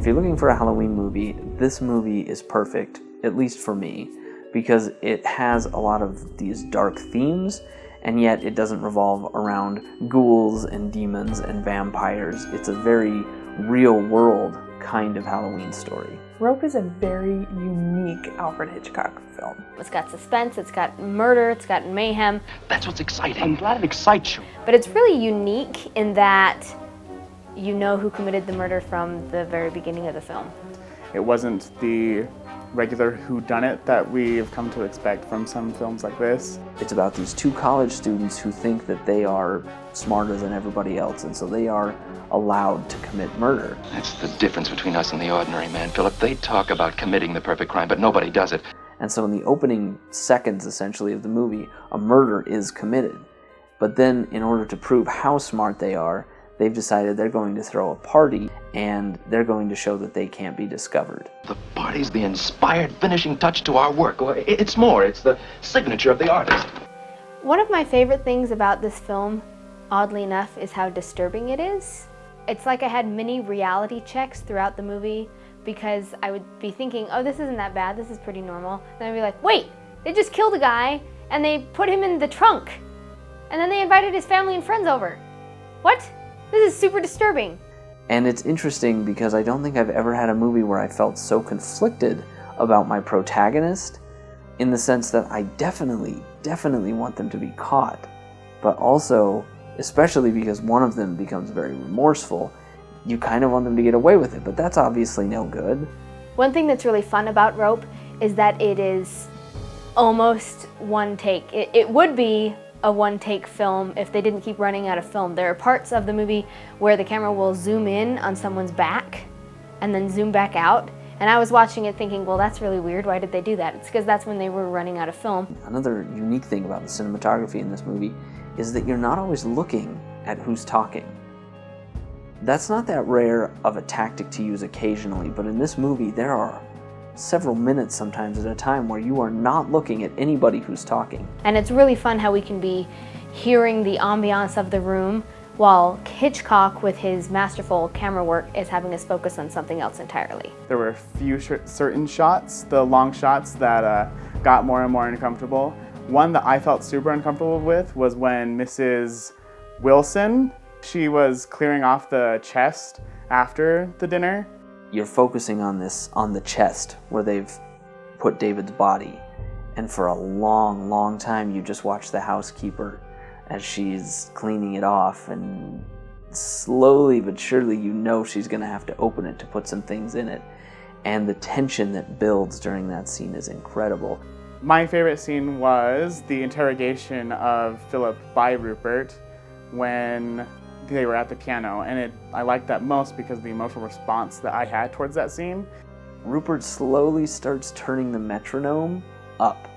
you're looking for a Halloween movie, this movie is perfect, at least for me, because it has a lot of these dark themes, and yet it doesn't revolve around ghouls and demons and vampires. It's a very real-world kind of Halloween story. Rope is a very unique Alfred Hitchcock film. It's got suspense, it's got murder, it's got mayhem. That's what's exciting. I'm glad it excites you. But it's really unique in that you know who committed the murder from the very beginning of the film. It wasn't the regular whodunit that we've come to expect from some films like this. It's about these two college students who think that they are smarter than everybody else, and so they are allowed to commit murder. That's the difference between us and the ordinary man, Philip. They talk about committing the perfect crime, but nobody does it. And so in the opening seconds, essentially, of the movie, a murder is committed. But then, in order to prove how smart they are, they've decided they're going to throw a party, and they're going to show that they can't be discovered. The party's the inspired finishing touch to our work. It's more, it's the signature of the artist. One of my favorite things about this film, oddly enough, is how disturbing it is. It's like I had mini reality checks throughout the movie, because I would be thinking, oh, this isn't that bad, this is pretty normal. Then I'd be like, wait, they just killed a guy, and they put him in the trunk. And then they invited his family and friends over. What? This is super disturbing. And it's interesting because I don't think I've ever had a movie where I felt so conflicted about my protagonist, in the sense that I definitely want them to be caught, but also, especially because one of them becomes very remorseful, you kind of want them to get away with it, but that's obviously no good. One thing that's really fun about Rope is that it is almost one take. It would be a one-take film if they didn't keep running out of film. There are parts of the movie where the camera will zoom in on someone's back and then zoom back out. And I was watching it thinking, well, that's really weird. Why did they do that? It's because that's when they were running out of film. Another unique thing about the cinematography in this movie is that you're not always looking at who's talking. That's not that rare of a tactic to use occasionally, but in this movie there are several minutes sometimes at a time where you are not looking at anybody who's talking. And it's really fun how we can be hearing the ambiance of the room while Hitchcock, with his masterful camera work, is having us focus on something else entirely. There were a few certain shots, the long shots, that got more and more uncomfortable. One that I felt super uncomfortable with was when Mrs. Wilson, she was clearing off the chest after the dinner. You're focusing on the chest where they've put David's body, and for a long time you just watch the housekeeper as she's cleaning it off, and slowly but surely you know she's going to have to open it to put some things in it, and the tension that builds during that scene is incredible. My favorite scene was the interrogation of Philip by Rupert when they were at the piano, and I liked that most because of the emotional response that I had towards that scene. Rupert slowly starts turning the metronome up,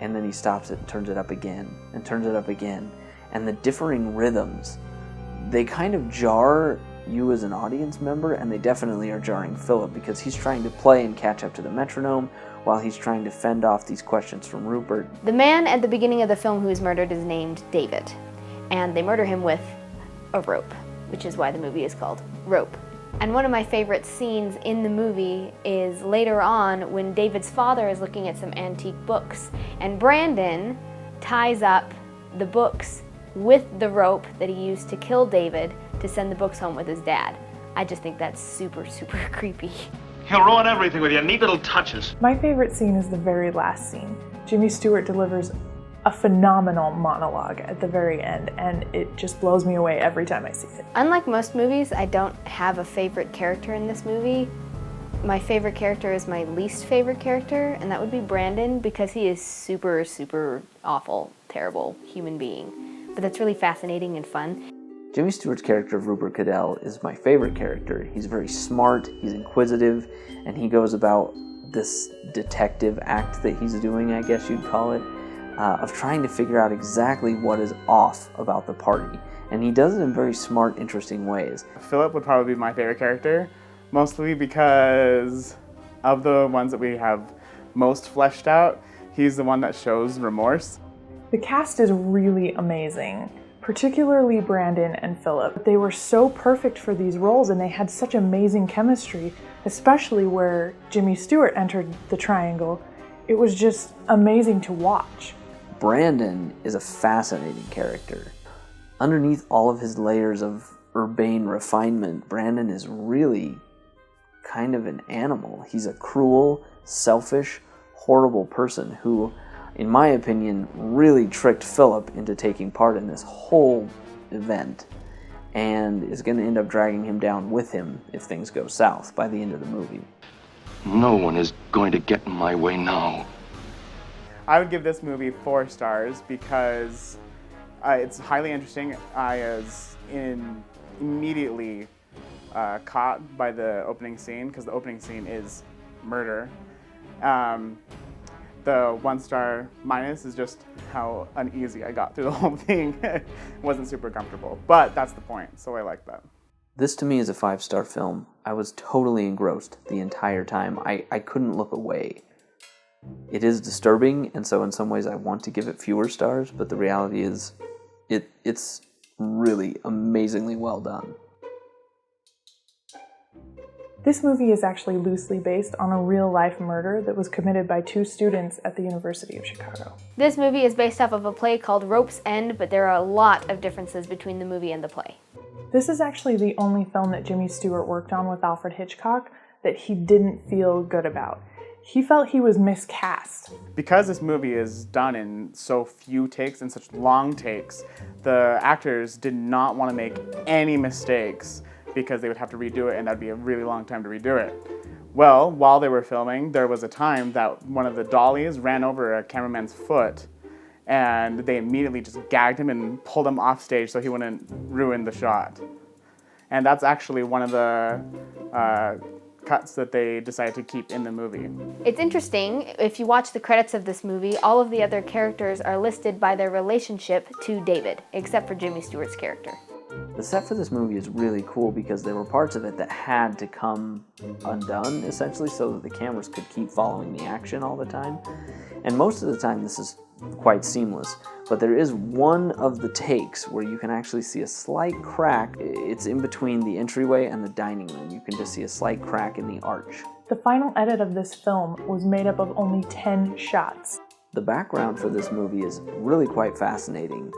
and then he stops it and turns it up again, and turns it up again, and the differing rhythms, they kind of jar you as an audience member, and they definitely are jarring Philip, because he's trying to play and catch up to the metronome while he's trying to fend off these questions from Rupert. The man at the beginning of the film who is murdered is named David, and they murder him with a rope, which is why the movie is called Rope. And one of my favorite scenes in the movie is later on when David's father is looking at some antique books, and Brandon ties up the books with the rope that he used to kill David to send the books home with his dad. I just think that's super creepy. He'll ruin everything with your neat little touches. My favorite scene is the very last scene. Jimmy Stewart delivers a phenomenal monologue at the very end, and it just blows me away every time I see it. Unlike most movies, I don't have a favorite character in this movie. My favorite character is my least favorite character, and that would be Brandon, because he is super awful, terrible human being. But that's really fascinating and fun. Jimmy Stewart's character of Rupert Cadell is my favorite character. He's very smart, he's inquisitive, and he goes about this detective act that he's doing, I guess you'd call it, of trying to figure out exactly what is off about the party. And he does it in very smart, interesting ways. Philip would probably be my favorite character, mostly because of the ones that we have most fleshed out, he's the one that shows remorse. The cast is really amazing. particularly Brandon and Philip. They were so perfect for these roles and they had such amazing chemistry, especially where Jimmy Stewart entered the triangle. It was just amazing to watch. Brandon is a fascinating character. Underneath all of his layers of urbane refinement, Brandon is really kind of an animal. He's a cruel, selfish, horrible person who, in my opinion, really tricked Philip into taking part in this whole event and is going to end up dragging him down with him if things go south by the end of the movie. No one is going to get in my way now. I would give this movie 4 stars because it's highly interesting. I was immediately caught by the opening scene, because the opening scene is murder. The 1 star minus is just how uneasy I got through the whole thing. It wasn't super comfortable, but that's the point, so I like that. This to me is a 5-star film. I was totally engrossed the entire time. I couldn't look away. It is disturbing, and so in some ways I want to give it fewer stars, but the reality is it's really amazingly well done. This movie is actually loosely based on a real-life murder that was committed by 2 students at the University of Chicago. This movie is based off of a play called Rope's End, but there are a lot of differences between the movie and the play. This is actually the only film that Jimmy Stewart worked on with Alfred Hitchcock that he didn't feel good about. He felt he was miscast. Because this movie is done in so few takes and such long takes, the actors did not want to make any mistakes because they would have to redo it and that'd be a really long time to redo it. Well, while they were filming, there was a time that one of the dollies ran over a cameraman's foot and they immediately just gagged him and pulled him off stage so he wouldn't ruin the shot. And that's actually one of the cuts that they decided to keep in the movie. It's interesting, if you watch the credits of this movie, all of the other characters are listed by their relationship to David, except for Jimmy Stewart's character. The set for this movie is really cool because there were parts of it that had to come undone, essentially, so that the cameras could keep following the action all the time. And most of the time this is quite seamless, but there is one of the takes where you can actually see a slight crack. It's in between the entryway and the dining room. You can just see a slight crack in the arch. The final edit of this film was made up of only 10 shots. The background for this movie is really quite fascinating.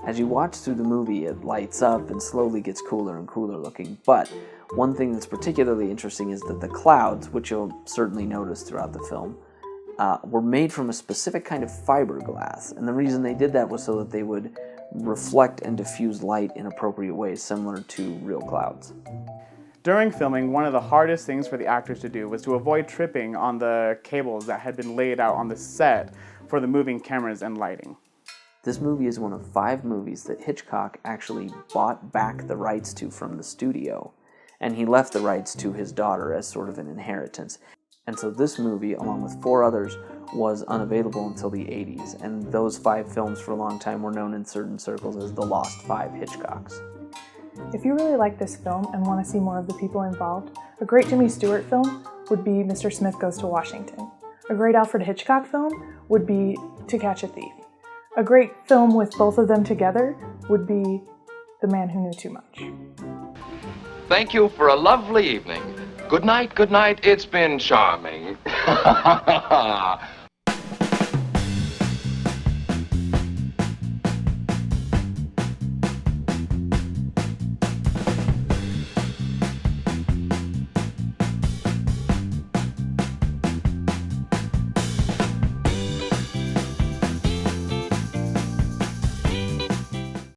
As you watch through the movie, it lights up and slowly gets cooler and cooler looking, but one thing that's particularly interesting is that the clouds, which you'll certainly notice throughout the film, were made from a specific kind of fiberglass, and the reason they did that was so that they would reflect and diffuse light in appropriate ways, similar to real clouds. During filming, one of the hardest things for the actors to do was to avoid tripping on the cables that had been laid out on the set for the moving cameras and lighting. This movie is one of 5 movies that Hitchcock actually bought back the rights to from the studio, and he left the rights to his daughter as sort of an inheritance. And so this movie, along with 4 others, was unavailable until the 80s, and those 5 films for a long time were known in certain circles as the Lost 5 Hitchcocks. If you really like this film and want to see more of the people involved, a great Jimmy Stewart film would be Mr. Smith Goes to Washington. A great Alfred Hitchcock film would be To Catch a Thief. A great film with both of them together would be The Man Who Knew Too Much. Thank you for a lovely evening. Good night, good night. It's been charming.